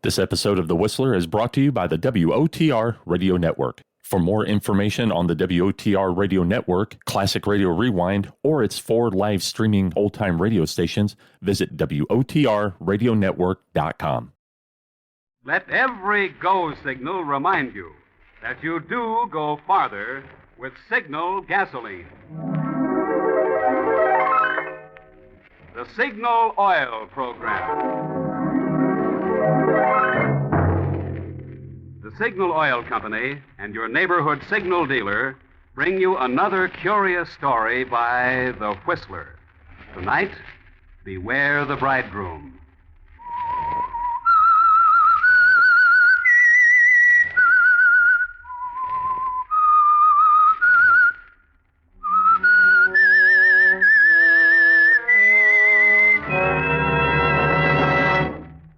This episode of The Whistler is brought to you by the WOTR Radio Network. For more information on the WOTR Radio Network, Classic Radio Rewind, or its 4 live streaming old-time radio stations, visit WOTRradionetwork.com. Let every go signal remind you that you do go farther with Signal gasoline. The Signal Oil Program. The Signal Oil Company and your neighborhood signal dealer bring you another curious story by The Whistler. Tonight, Beware the Bridegroom.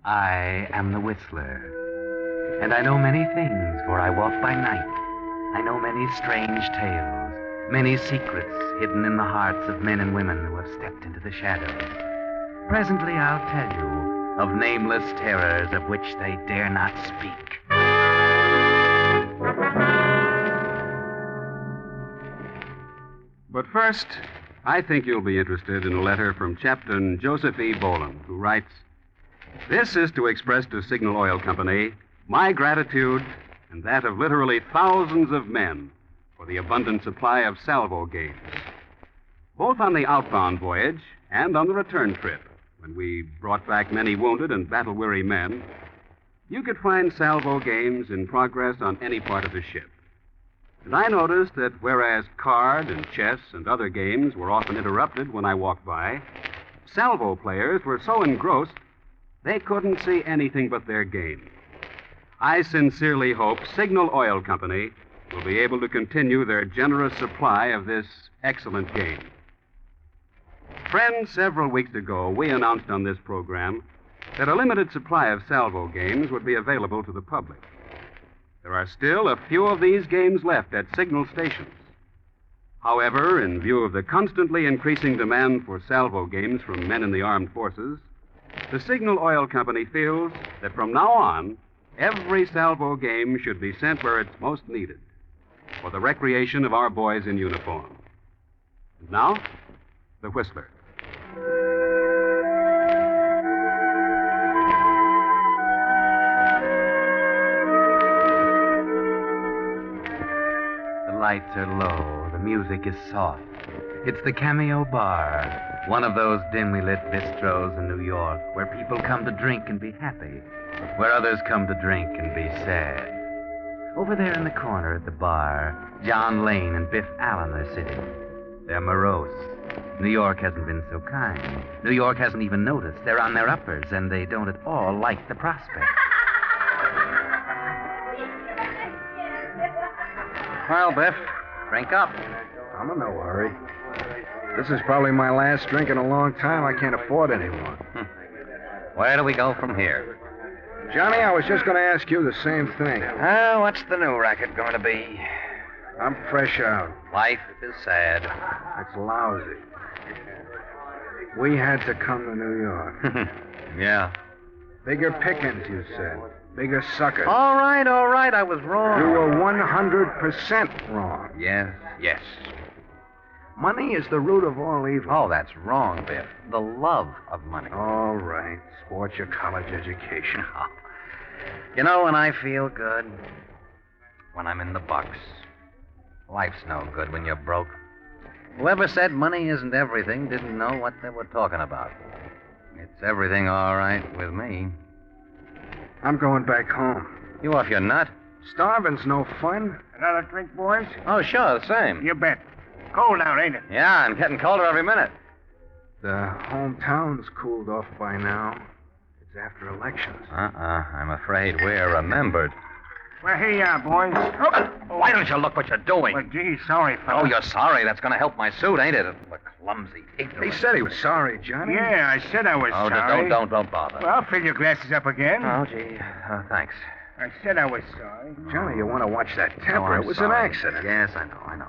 I am the Whistler. And I know many things, for I walk by night. I know many strange tales, many secrets hidden in the hearts of men and women who have stepped into the shadows. Presently I'll tell you of nameless terrors of which they dare not speak. But first, I think you'll be interested in a letter from Captain Joseph E. Boland, who writes, "This is to express to Signal Oil Company my gratitude and that of literally thousands of men for the abundant supply of salvo games. Both on the outbound voyage and on the return trip, when we brought back many wounded and battle-weary men, you could find salvo games in progress on any part of the ship. And I noticed that whereas card and chess and other games were often interrupted when I walked by, salvo players were so engrossed they couldn't see anything but their game. I sincerely hope Signal Oil Company will be able to continue their generous supply of this excellent game. Friends, several weeks ago, we announced on this program that a limited supply of salvo games would be available to the public. There are still a few of these games left at Signal stations. However, in view of the constantly increasing demand for salvo games from men in the armed forces, the Signal Oil Company feels that from now on, every salvo game should be sent where it's most needed, for the recreation of our boys in uniform. And now, The Whistler. The lights are low, the music is soft. It's the Cameo Bar, one of those dimly lit bistros in New York where people come to drink and be happy, where others come to drink and be sad. Over there in the corner at the bar, John Lane and Biff Allen are sitting. They're morose. New York hasn't been so kind. New York hasn't even noticed. They're on their uppers, and they don't at all like the prospect. Well, Biff, drink up. I'm in no hurry. This is probably my last drink in a long time. I can't afford any more. Where do we go from here? Johnny, I was just going to ask you the same thing. What's the new racket going to be? I'm fresh out. Life is sad. It's lousy. We had to come to New York. Yeah. Bigger pickings, you said. Bigger suckers. All right, I was wrong. You were 100% wrong. Yes. Money is the root of all evil. Oh, that's wrong, Biff. The love of money. All right. Sport your college education. You know when I feel good? When I'm in the bucks. Life's no good when you're broke. Whoever said money isn't everything didn't know what they were talking about. It's everything all right with me. I'm going back home. You off your nut? Starving's no fun. Another drink, boys? Oh, sure, the same. You bet. Cold out, ain't it? Yeah, and getting colder every minute. The hometown's cooled off by now. It's after elections. I'm afraid we're remembered. Well, here you are, boys. Oh. Why don't you look what you're doing? Well, gee, sorry, fella. Oh, you're sorry. That's going to help my suit, ain't it? The clumsy, ignorant... He said he was sorry, Johnny. Yeah, I said I was sorry. Don't bother. Well, fill your glasses up again. Oh, gee. Thanks. I said I was sorry. Johnny, you want to watch that temper. I'm It was sorry. an accident. Yes, I know.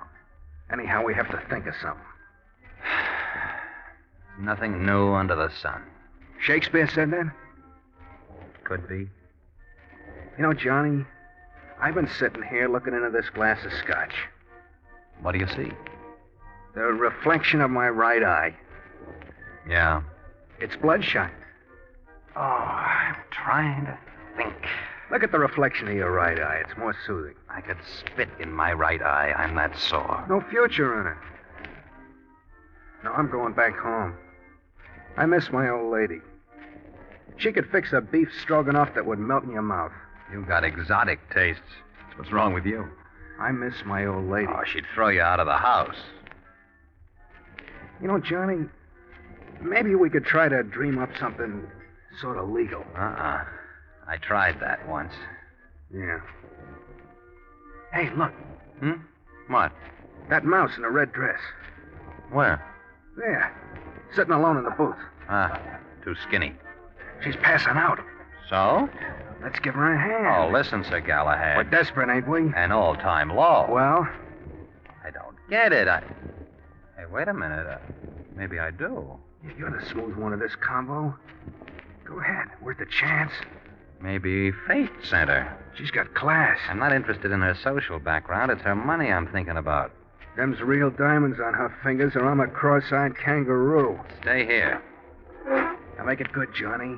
Anyhow, we have to think of something. Nothing new under the sun. Shakespeare said that? Could be. You know, Johnny, I've been sitting here looking into this glass of scotch. What do you see? The reflection of my right eye. Yeah. It's bloodshot. Oh, I'm trying to think. Look at the reflection of your right eye. It's more soothing. I could spit in my right eye. I'm that sore. No future in it. No, I'm going back home. I miss my old lady. She could fix a beef stroganoff that would melt in your mouth. You've got exotic tastes. What's wrong with you? I miss my old lady. Oh, she'd throw you out of the house. You know, Johnny, maybe we could try to dream up something sort of legal. I tried that once. Yeah. Hey, look. What? That mouse in a red dress. Where? There. Sitting alone in the booth. Too skinny. She's passing out. So? Let's give her a hand. Oh, listen, Sir Galahad. We're desperate, ain't we? An all-time law. Well? I don't get it. Hey, wait a minute. Maybe I do. You're the smooth one of this combo. Go ahead. Worth a chance. Maybe fate sent her. She's got class. I'm not interested in her social background. It's her money I'm thinking about. Them's real diamonds on her fingers, or I'm a cross-eyed kangaroo. Stay here. Now make it good, Johnny.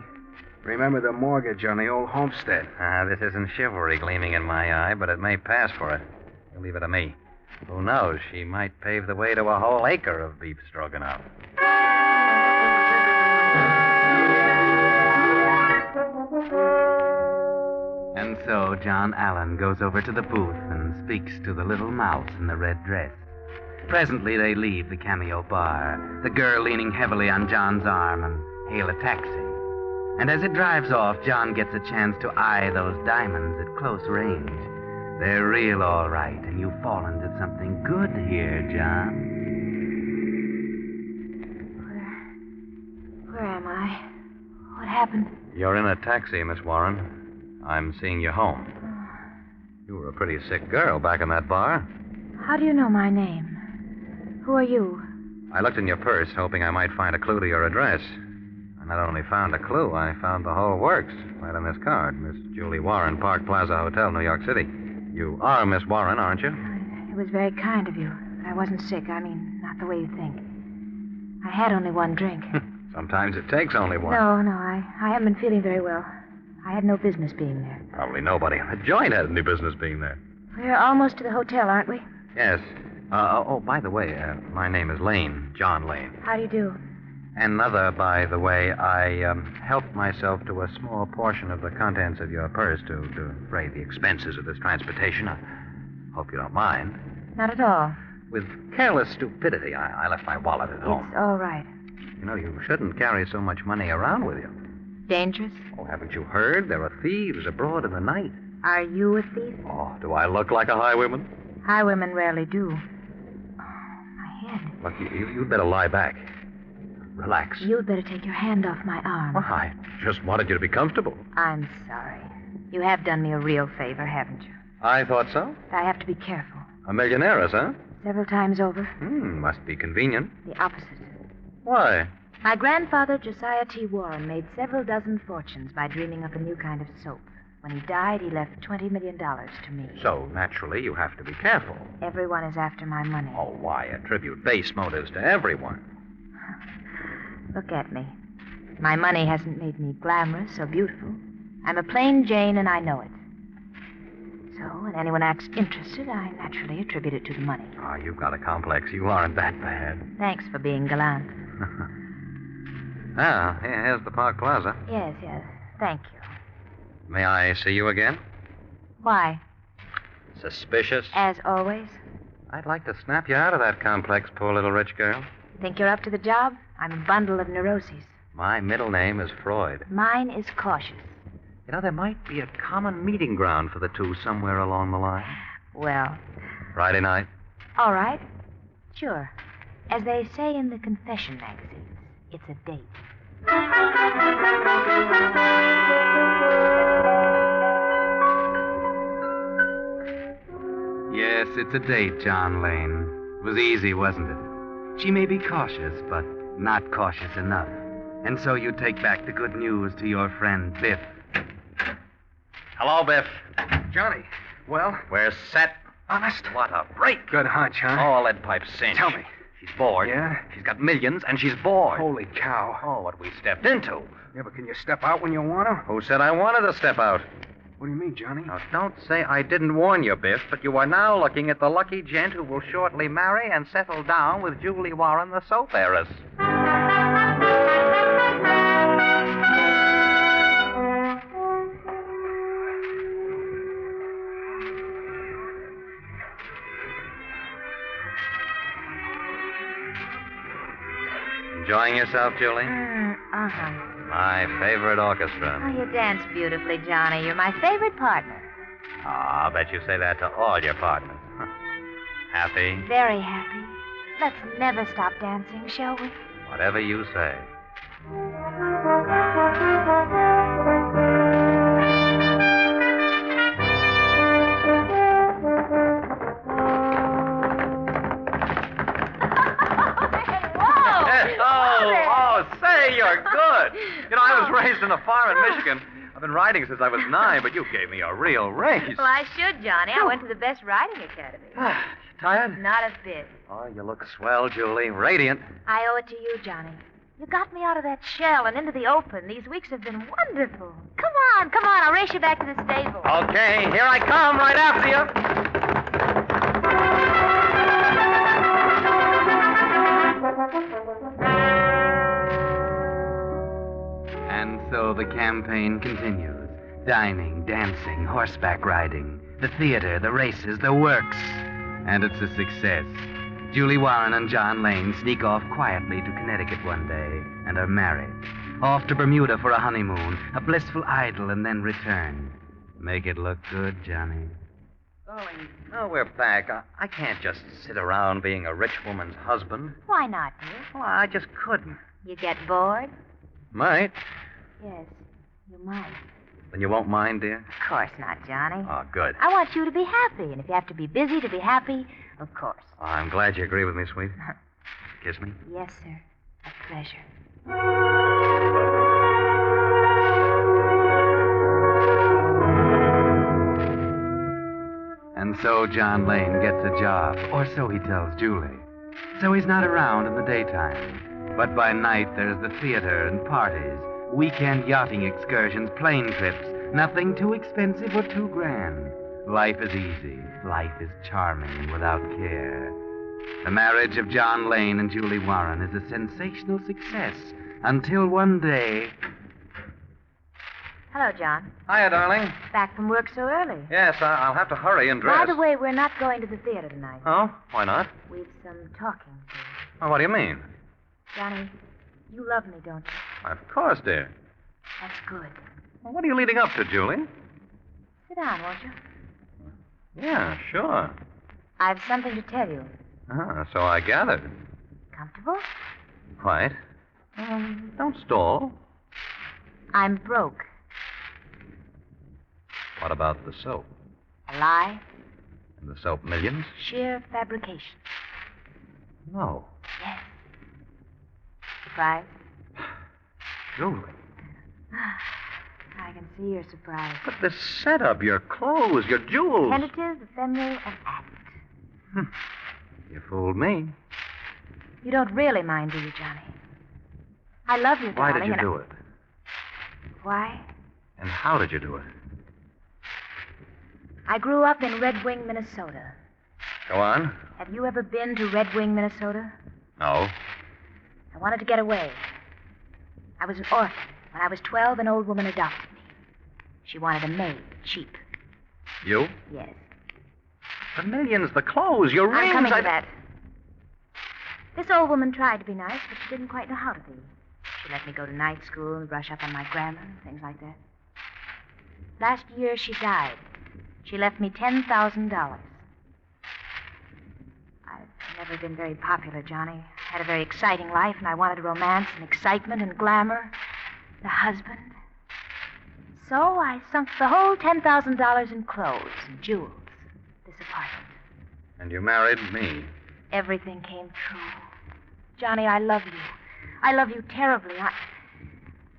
Remember the mortgage on the old homestead. This isn't chivalry gleaming in my eye, but it may pass for it. You leave it to me. Who knows? She might pave the way to a whole acre of beef stroganoff. And so John Allen goes over to the booth and speaks to the little mouse in the red dress. Presently, they leave the Cameo bar, the girl leaning heavily on John's arm, and hail a taxi. And as it drives off, John gets a chance to eye those diamonds at close range. They're real, all right, and you've fallen to something good here, John. Where am I? What happened? You're in a taxi, Miss Warren. I'm seeing you home. You were a pretty sick girl back in that bar. How do you know my name? Who are you? I looked in your purse, hoping I might find a clue to your address. I not only found a clue, I found the whole works right on this card. Miss Julie Warren, Park Plaza Hotel, New York City. You are Miss Warren, aren't you? It was very kind of you. I wasn't sick. I mean, not the way you think. I had only one drink. Sometimes it takes only one. No, I haven't been feeling very well. I had no business being there. Probably nobody on the joint had any business being there. We're almost to the hotel, aren't we? Yes. By the way, my name is Lane, John Lane. How do you do? Another, by the way, I helped myself to a small portion of the contents of your purse to defray the expenses of this transportation. I hope you don't mind. Not at all. With careless stupidity, I left my wallet at home. It's all right. You know, you shouldn't carry so much money around with you. Dangerous? Oh, haven't you heard? There are thieves abroad in the night. Are you a thief? Oh, do I look like a highwayman? Highwaymen rarely do. Oh, my head. Look, you'd better lie back. Relax. You'd better take your hand off my arm. Well, I just wanted you to be comfortable. I'm sorry. You have done me a real favor, haven't you? I thought so. I have to be careful. A millionaire, huh? Several times over. Must be convenient. The opposite. Why? My grandfather, Josiah T. Warren, made several dozen fortunes by dreaming up a new kind of soap. When he died, he left $20 million to me. So, naturally, you have to be careful. Everyone is after my money. Oh, why attribute base motives to everyone? Look at me. My money hasn't made me glamorous or beautiful. I'm a plain Jane, and I know it. So, when anyone acts interested, I naturally attribute it to the money. Oh, you've got a complex. You aren't that bad. Thanks for being gallant. Here's the Park Plaza. Yes. Thank you. May I see you again? Why? Suspicious? As always. I'd like to snap you out of that complex, poor little rich girl. Think you're up to the job? I'm a bundle of neuroses. My middle name is Freud. Mine is cautious. You know, there might be a common meeting ground for the two somewhere along the line. Well. Friday night? All right. Sure. As they say in the confession magazines, it's a date. Yes, it's a date, John Lane. It was easy, wasn't it? She may be cautious, but not cautious enough. And so you take back the good news to your friend Biff. Hello, Biff. Johnny, well, We're set. honest? What a break. Good hunch, huh? Oh, lead pipe cinch. Tell me. She's bored. Yeah? She's got millions, and she's bored. Holy cow. Oh, what we stepped into. Yeah, but can you step out when you want to? Who said I wanted to step out? What do you mean, Johnny? Now, don't say I didn't warn you, Biff, but you are now looking at the lucky gent who will shortly marry and settle down with Julie Warren, the soap heiress. Enjoying yourself, Julie? Uh-huh. My favorite orchestra. Oh, you dance beautifully, Johnny. You're my favorite partner. Oh, I'll bet you say that to all your partners. Happy? Very happy. Let's never stop dancing, shall we? Whatever you say. Say, you're good. You know, I was raised in a farm in Michigan. I've been riding since I was 9, but you gave me a real race. Well, I should, Johnny. I went to the best riding academy. Tired? Not a bit. Oh, you look swell, Julie. Radiant. I owe it to you, Johnny. You got me out of that shell and into the open. These weeks have been wonderful. Come on. I'll race you back to the stable. Okay, here I come, right after you. And so the campaign continues. Dining, dancing, horseback riding, the theater, the races, the works. And it's a success. Julie Warren and John Lane sneak off quietly to Connecticut one day and are married. Off to Bermuda for a honeymoon, a blissful idyll, and then return. Make it look good, Johnny. Darling, now we're back. I can't just sit around being a rich woman's husband. Why not, dear? Well, I just couldn't. You get bored? Might. Yes, you might. Then you won't mind, dear? Of course not, Johnny. Oh, good. I want you to be happy, and if you have to be busy to be happy, of course. Oh, I'm glad you agree with me, sweet. Kiss me. Yes, sir. A pleasure. And so John Lane gets a job, or so he tells Julie. So he's not around in the daytime. But by night, there's the theater and parties, weekend yachting excursions, plane trips. Nothing too expensive or too grand. Life is easy. Life is charming and without care. The marriage of John Lane and Julie Warren is a sensational success until one day... Hello, John. Hiya, darling. Back from work so early. Yes, I'll have to hurry and dress. By the way, we're not going to the theater tonight. Oh? Why not? We've some talking to do. Well, what do you mean? Johnny, you love me, don't you? Of course, dear. That's good. Well, what are you leading up to, Julie? Sit down, won't you? Yeah, sure. I've something to tell you. So I gathered. Comfortable? Quite. Don't stall. I'm broke. What about the soap? A lie? And the soap millions? Sheer fabrication. No. Yes. Surprised? Julie. I can see you're surprised. But the setup, your clothes, your jewels. Tentative, ephemeral, and apt. You fooled me. You don't really mind, do you, Johnny? I love you, Why darling. did you do it? Why? And how did you do it? I grew up in Red Wing, Minnesota. Go on. Have you ever been to Red Wing, Minnesota? No. I wanted to get away. I was an orphan. When I was 12, an old woman adopted me. She wanted a maid, cheap. You? Yes. The millions, the clothes, your rings. I'm coming to that. This old woman tried to be nice, but she didn't quite know how to be. She let me go to night school and brush up on my grammar and things like that. Last year, she died. She left me $10,000. I've never been very popular, Johnny. I had a very exciting life, and I wanted romance and excitement and glamour. And a husband. So I sunk the whole $10,000 in clothes and jewels. This apartment. And you married me. Everything came true. Johnny, I love you. I love you terribly.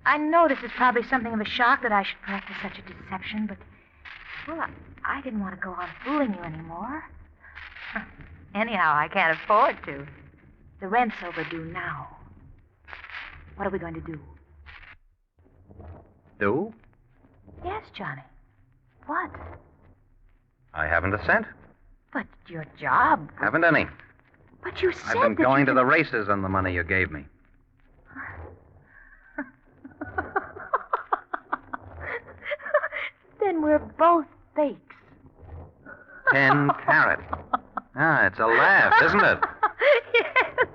I know this is probably something of a shock that I should practice such a deception, but Well, I didn't want to go on fooling you anymore. Anyhow, I can't afford to. The rent's overdue now. What are we going to do? Do? Yes, Johnny. What? I haven't a cent. But your job... Haven't any. But you said I've been that going you to the races on the money you gave me. Then we're both fakes. 10 carat. Ah, it's a laugh, isn't it? Yes.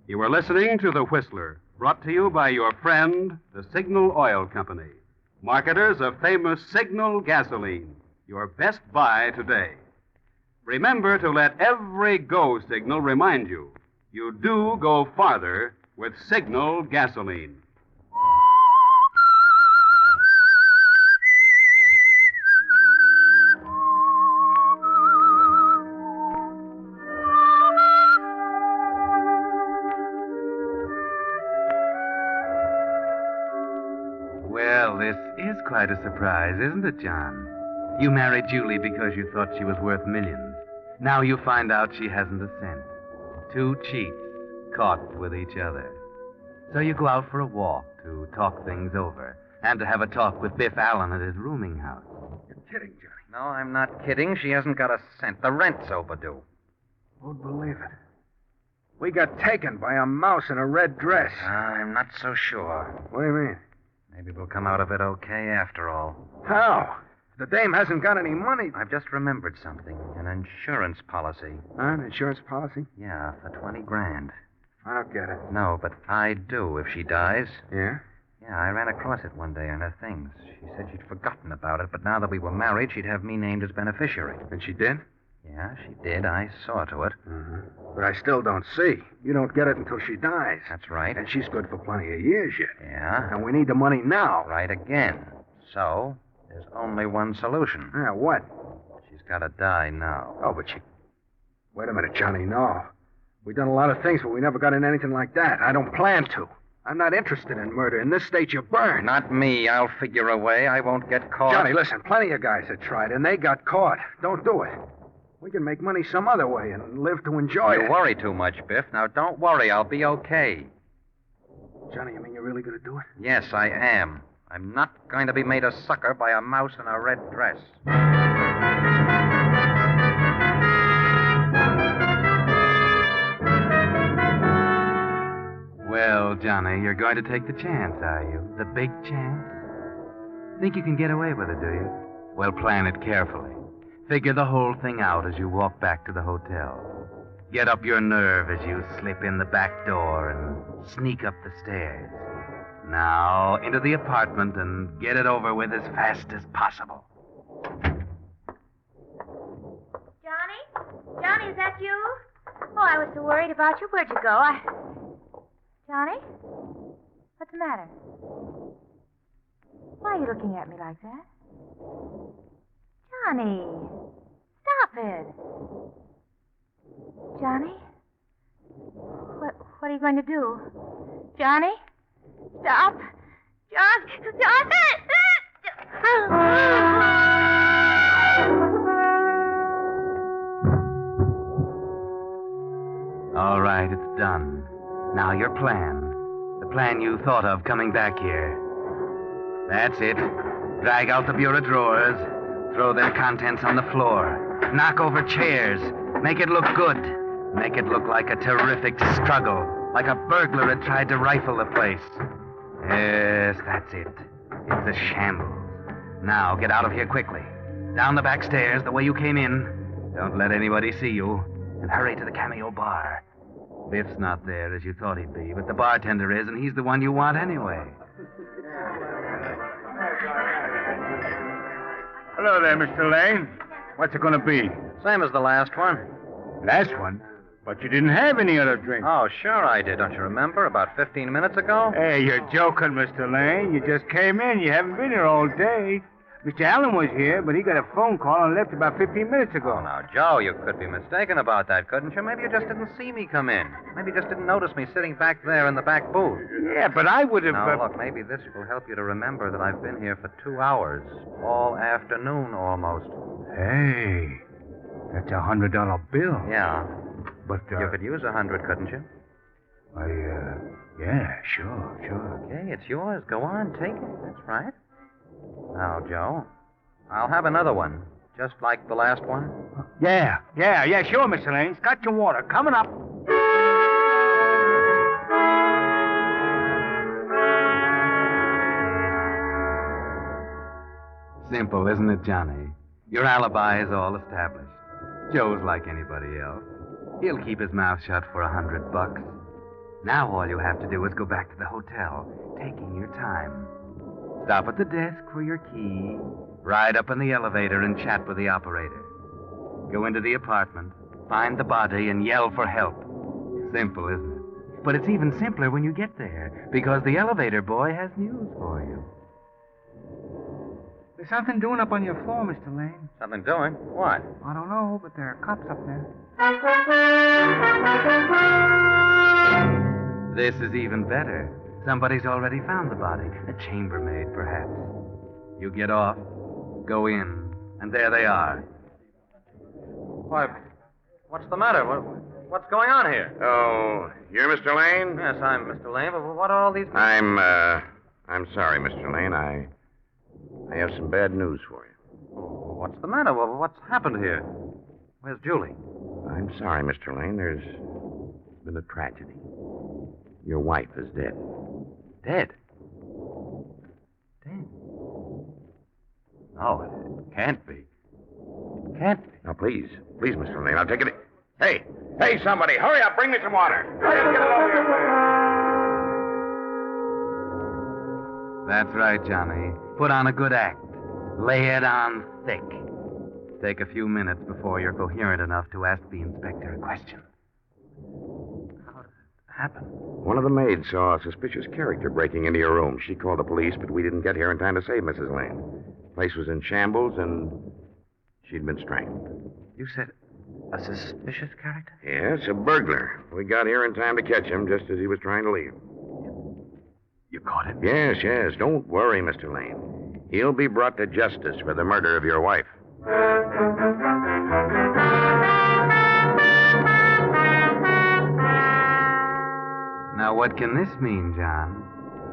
You are listening to The Whistler, brought to you by your friend, the Signal Oil Company, marketers of famous Signal gasoline, your best buy today. Remember to let every go signal remind you, you do go farther with Signal gasoline. Well, this is quite a surprise, isn't it, John? You married Julie because you thought she was worth millions. Now you find out she hasn't a cent. 2 cheats caught with each other. So you go out for a walk to talk things over and to have a talk with Biff Allen at his rooming house. You're kidding, Johnny. No, I'm not kidding. She hasn't got a cent. The rent's overdue. Won't believe it. We got taken by a mouse in a red dress. I'm not so sure. What do you mean? Maybe we'll come out of it okay after all. How? The dame hasn't got any money. I've just remembered something. An insurance policy. An insurance policy? Yeah, for 20 grand. I don't get it. No, but I do if she dies. Yeah? Yeah, I ran across it one day on her things. She said she'd forgotten about it, but now that we were married, she'd have me named as beneficiary. And she did? Yeah, she did. I saw to it. Mm-hmm. But I still don't see. You don't get it until she dies. That's right. And she's good for plenty of years yet. Yeah, And we need the money now. right again. So, there's only one solution. Yeah, what? She's got to die now. Oh, but she... Wait a minute, Johnny, no. We've done a lot of things, but we never got into anything like that. I don't plan to. I'm not interested in murder. In this state, you burn. Not me. I'll figure a way. I won't get caught. Johnny, listen, plenty of guys have tried, and they got caught. Don't do it. We can make money some other way and live to enjoy You it. worry too much, Biff. Now, don't worry. I'll be okay. Johnny, you mean you're really going to do it? Yes, I am. I'm not going to be made a sucker by a mouse in a red dress. Well, Johnny, you're going to take the chance, are you? The big chance? Think you can get away with it, do you? Well, plan it carefully. Figure the whole thing out as you walk back to the hotel. Get up your nerve as you slip in the back door and sneak up the stairs. Now, into the apartment and get it over with as fast as possible. Johnny? Johnny, is that you? Oh, I was so worried about you. Where'd you go? Johnny? What's the matter? Why are you looking at me like that? Johnny, stop it. Johnny? What are you going to do? Johnny? Stop. John, stop it! All right, it's done. Now your plan. The plan you thought of coming back here. That's it. Drag out the bureau drawers. Throw their contents on the floor. Knock over chairs. Make it look good. Make it look like a terrific struggle. Like a burglar had tried to rifle the place. Yes, that's it. It's a shambles. Now get out of here quickly. Down the back stairs, the way you came in. Don't let anybody see you. And hurry to the Cameo bar. Biff's not there as you thought he'd be, but the bartender is, and he's the one you want anyway. Hello there, Mr. Lane. What's it going to be? Same as the last one. Last one? But you didn't have any other drink. Oh, sure I did. Don't you remember? About 15 minutes ago? Hey, you're joking, Mr. Lane. You just came in. You haven't been here all day. Mr. Allen was here, but he got a phone call and left about 15 minutes ago. Oh, now, Joe, you could be mistaken about that, couldn't you? Maybe you just didn't see me come in. Maybe you just didn't notice me sitting back there in the back booth. Yeah, but I would have... Now, look, maybe this will help you to remember that I've been here for 2 hours. All afternoon, almost. Hey, that's a $100 bill. Yeah. But, You could use 100, couldn't you? Yeah, sure. Okay, it's yours. Go on, take it. That's right. Now, Joe, I'll have another one, just like the last one. Yeah, sure, Mr. Lane. Scotch and water. Coming up. Simple, isn't it, Johnny? Your alibi is all established. Joe's like anybody else. He'll keep his mouth shut for $100. Now all you have to do is go back to the hotel, taking your time. Stop at the desk for your key, ride up in the elevator and chat with the operator. Go into the apartment, find the body, and yell for help. Simple, isn't it? But it's even simpler when you get there, because the elevator boy has news for you. There's something doing up on your floor, Mr. Lane. Something doing? What? I don't know, but there are cops up there. This is even better. Somebody's already found the body. A chambermaid, perhaps. You get off, go in, and there they are. Why, what's the matter? What's going on here? Oh, you're Mr. Lane? Yes, I'm Mr. Lane, but what are all these... I'm sorry, Mr. Lane. I have some bad news for you. What's the matter? What's happened here? Where's Julie? I'm sorry, Mr. Lane. There's been a tragedy. Your wife is dead. Dead? Dead? No, it can't be. It can't be. Now, please, Mr. Lane, I'll take it. Hey, somebody, hurry up, bring me some water. Hurry up, get it over here. That's right, Johnny. Put on a good act. Lay it on thick. Take a few minutes before you're coherent enough to ask the inspector a question. How did it happen? One of the maids saw a suspicious character breaking into your room. She called the police, but we didn't get here in time to save Mrs. Lane. The place was in shambles, and she'd been strangled. You said a suspicious character? Yes, a burglar. We got here in time to catch him just as he was trying to leave. You caught him? Yes. Don't worry, Mr. Lane. He'll be brought to justice for the murder of your wife. Now, what can this mean, John?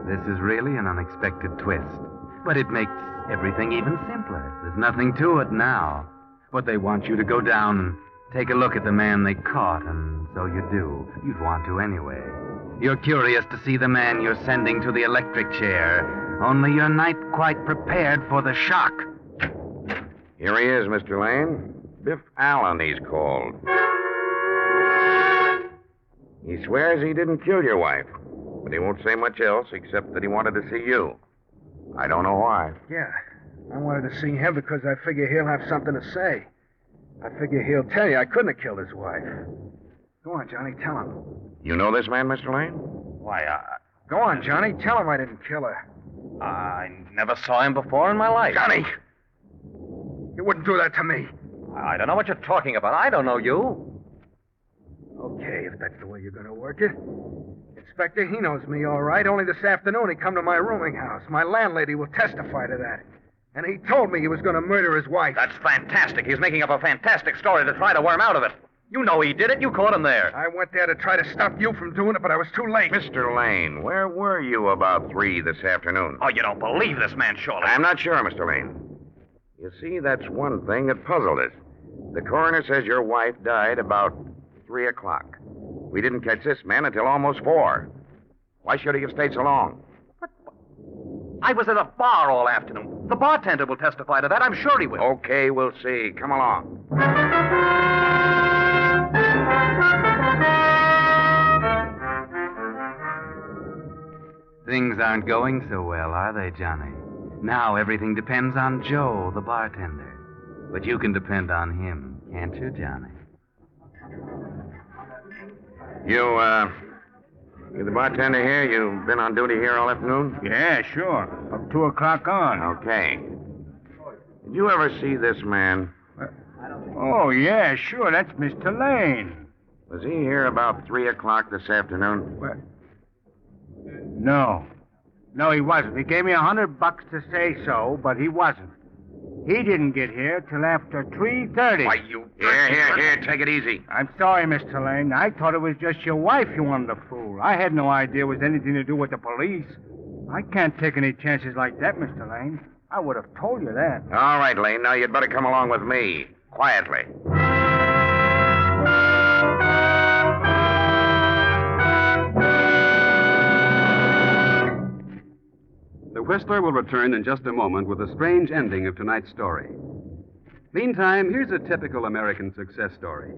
This is really an unexpected twist. But it makes everything even simpler. There's nothing to it now. But they want you to go down and take a look at the man they caught, and so you do. You'd want to anyway. You're curious to see the man you're sending to the electric chair, only you're not quite prepared for the shock. Here he is, Mr. Lane. Biff Allen, he's called. He swears he didn't kill your wife, but he won't say much else except that he wanted to see you. I don't know why. Yeah, I wanted to see him because I figure he'll have something to say. I figure he'll tell you I couldn't have killed his wife. Go on, Johnny, tell him. You know this man, Mr. Lane? Why, Go on, Johnny, tell him I didn't kill her. I never saw him before in my life. Johnny! You wouldn't do that to me. I don't know what you're talking about. I don't know you. Okay, if that's the way you're going to work it. Inspector, he knows me all right. Only this afternoon he come to my rooming house. My landlady will testify to that. And he told me he was going to murder his wife. That's fantastic. He's making up a fantastic story to try to worm out of it. You know he did it. You caught him there. I went there to try to stop you from doing it, but I was too late. Mr. Lane, where were you about 3 this afternoon? Oh, you don't believe this man, surely. I'm not sure, Mr. Lane. You see, that's one thing that puzzled us. The coroner says your wife died about 3 o'clock. We didn't catch this man until almost 4. Why should he have stayed so long? I was at a bar all afternoon. The bartender will testify to that. I'm sure he will. Okay, we'll see. Come along. Things aren't going so well, are they, Johnny? Now everything depends on Joe, the bartender. But you can depend on him, can't you, Johnny? You the bartender here? You've been on duty here all afternoon? Yeah, sure. From 2 o'clock on. Okay. Did you ever see this man? Oh, yeah, sure. That's Mr. Lane. Was he here about 3 o'clock this afternoon? What? No. No, he wasn't. He gave me $100 to say so, but he wasn't. He didn't get here till after 3:30. Why, you... Here, take it easy. I'm sorry, Mr. Lane. I thought it was just your wife you wanted to fool. I had no idea it was anything to do with the police. I can't take any chances like that, Mr. Lane. I would have told you that. All right, Lane. Now you'd better come along with me. Quietly. The Whistler will return in just a moment with a strange ending of tonight's story. Meantime, here's a typical American success story.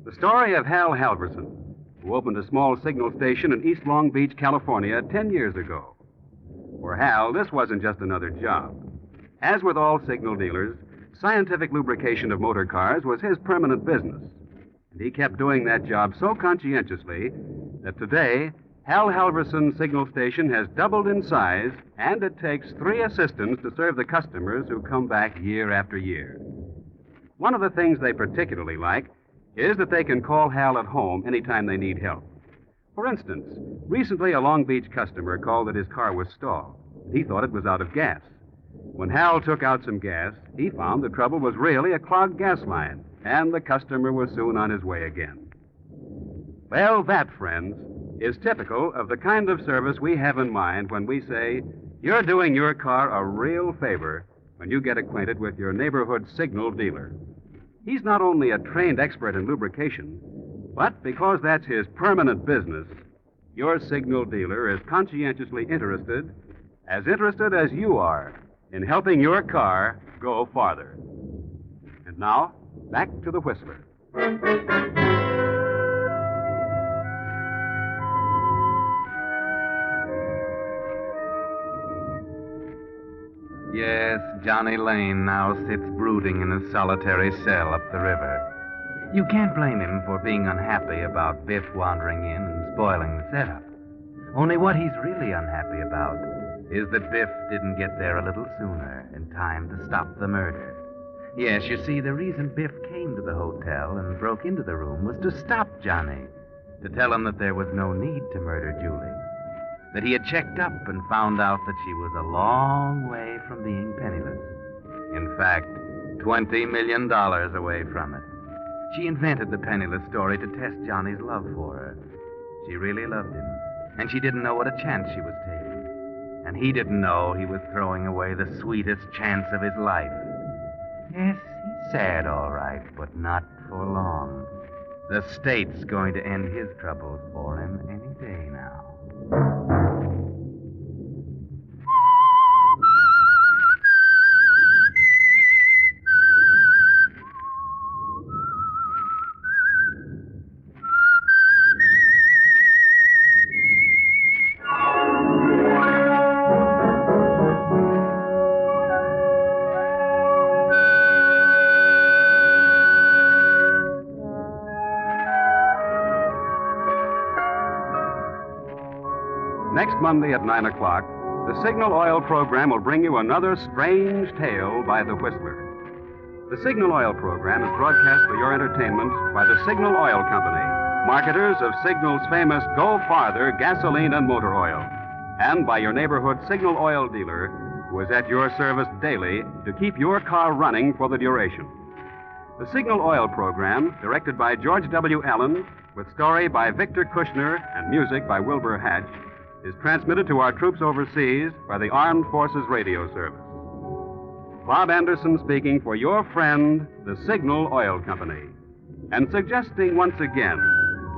The story of Hal Halverson, who opened a small signal station in East Long Beach, California, 10 years ago. For Hal, this wasn't just another job. As with all signal dealers, scientific lubrication of motor cars was his permanent business. And he kept doing that job so conscientiously that today, Hal Halverson's signal station has doubled in size, and it takes 3 assistants to serve the customers who come back year after year. One of the things they particularly like is that they can call Hal at home anytime they need help. For instance, recently a Long Beach customer called that his car was stalled. He thought it was out of gas. When Hal took out some gas, he found the trouble was really a clogged gas line, and the customer was soon on his way again. Well, that, friends, is typical of the kind of service we have in mind when we say you're doing your car a real favor when you get acquainted with your neighborhood signal dealer. He's not only a trained expert in lubrication, but because that's his permanent business, your signal dealer is conscientiously interested as you are, in helping your car go farther. And now, back to the Whistler. Yes, Johnny Lane now sits brooding in a solitary cell up the river. You can't blame him for being unhappy about Biff wandering in and spoiling the setup. Only what he's really unhappy about is that Biff didn't get there a little sooner in time to stop the murder. Yes, you see, the reason Biff came to the hotel and broke into the room was to stop Johnny, to tell him that there was no need to murder Julie, that he had checked up and found out that she was a long way from being penniless. In fact, $20 million away from it. She invented the penniless story to test Johnny's love for her. She really loved him, and she didn't know what a chance she was taking. And he didn't know he was throwing away the sweetest chance of his life. Yes, he's sad, all right, but not for long. The state's going to end his troubles for him any day now. Next Monday at 9 o'clock, the Signal Oil program will bring you another strange tale by the Whistler. The Signal Oil program is broadcast for your entertainment by the Signal Oil Company, marketers of Signal's famous Go Farther gasoline and motor oil, and by your neighborhood Signal Oil dealer, who is at your service daily to keep your car running for the duration. The Signal Oil program, directed by George W. Allen, with story by Victor Kushner and music by Wilbur Hatch, is transmitted to our troops overseas by the Armed Forces Radio Service. Bob Anderson speaking for your friend, the Signal Oil Company, and suggesting once again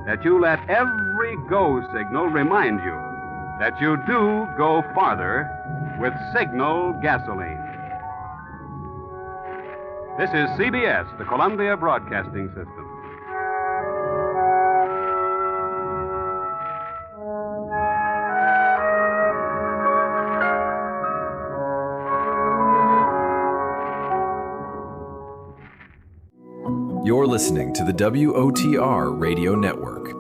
that you let every go signal remind you that you do go farther with Signal gasoline. This is CBS, the Columbia Broadcasting System. You're listening to the WOTR Radio Network.